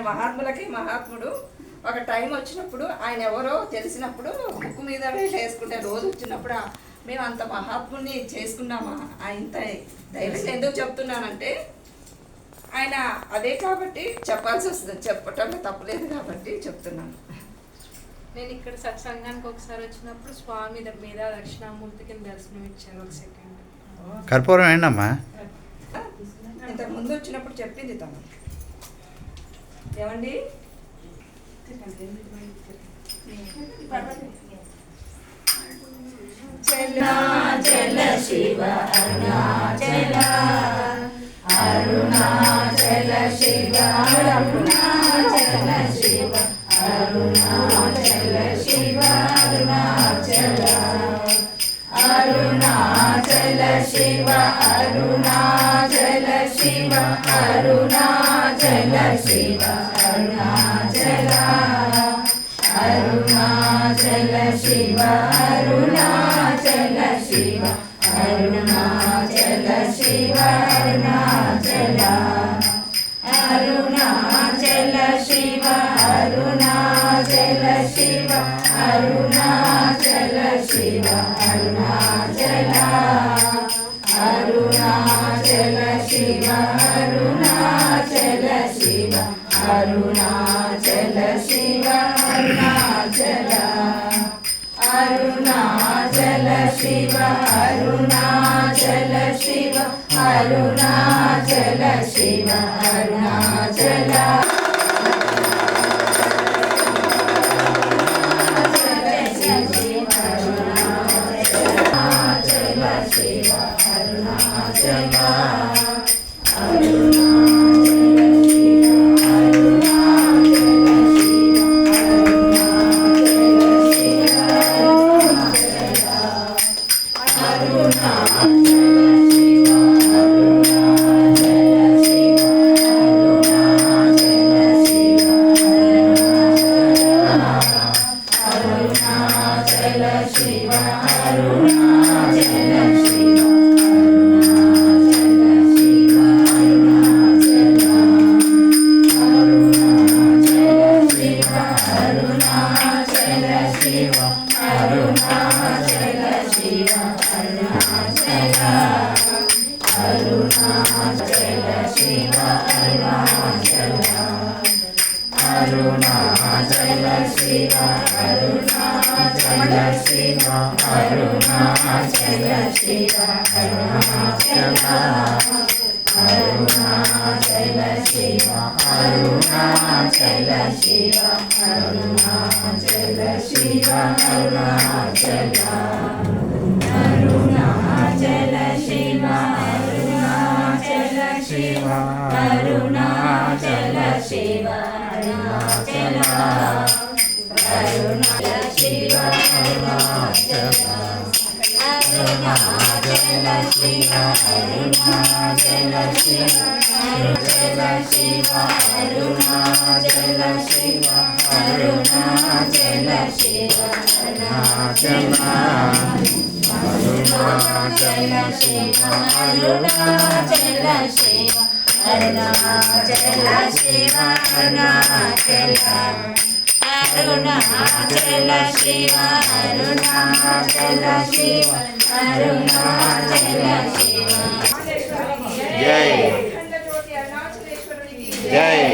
మహాత్ములకి మహాత్ముడు. ఒక టైం వచ్చినప్పుడు ఆయన ఎవరో తెలిసినప్పుడు ముక్కు మీద వేసుకుంటే రోజు వచ్చినప్పుడు మేము అంత మహాత్ముని చేసుకున్నామా. ఇంత ధైర్యం ఎందుకు చెప్తున్నానంటే ఆయన అదే కాబట్టి చెప్పాల్సి వస్తుంది, చెప్పటంలో తప్పలేదు కాబట్టి చెప్తున్నాను. నేను ఇక్కడ సత్సంగానికి ఒకసారి వచ్చినప్పుడు స్వామి మీద దక్షిణామూర్తికి దర్శనం ఇచ్చారు. ఒక సెకండ్ కర్పూరం ఏంటమ్మా? ఇంతకు ముందు వచ్చినప్పుడు చెప్పింది తను. ఏమండి అరుణాచల శివ అరుణాచల అరుణాచల శివ అరుణాచల శివ అరుణాచల శివ అరుణాచల అరుణాచల శివ అరుణాచల శివ అరుణాచల శివ అరుణాచల అరుణాచల శివ అరుణాచల శివ అరుణాచల శివ అరుణాచల అరుణాచల శివ అరుణాచల శివ అరుణాచల శివ అరుణాచల అరుణాచల శివ అరుణాచల శివ అరుణాచల శివ అరుణాచల అరుణాచల శివ అరుణాచల శివ అరుణాచల శివ అరుణాచల జై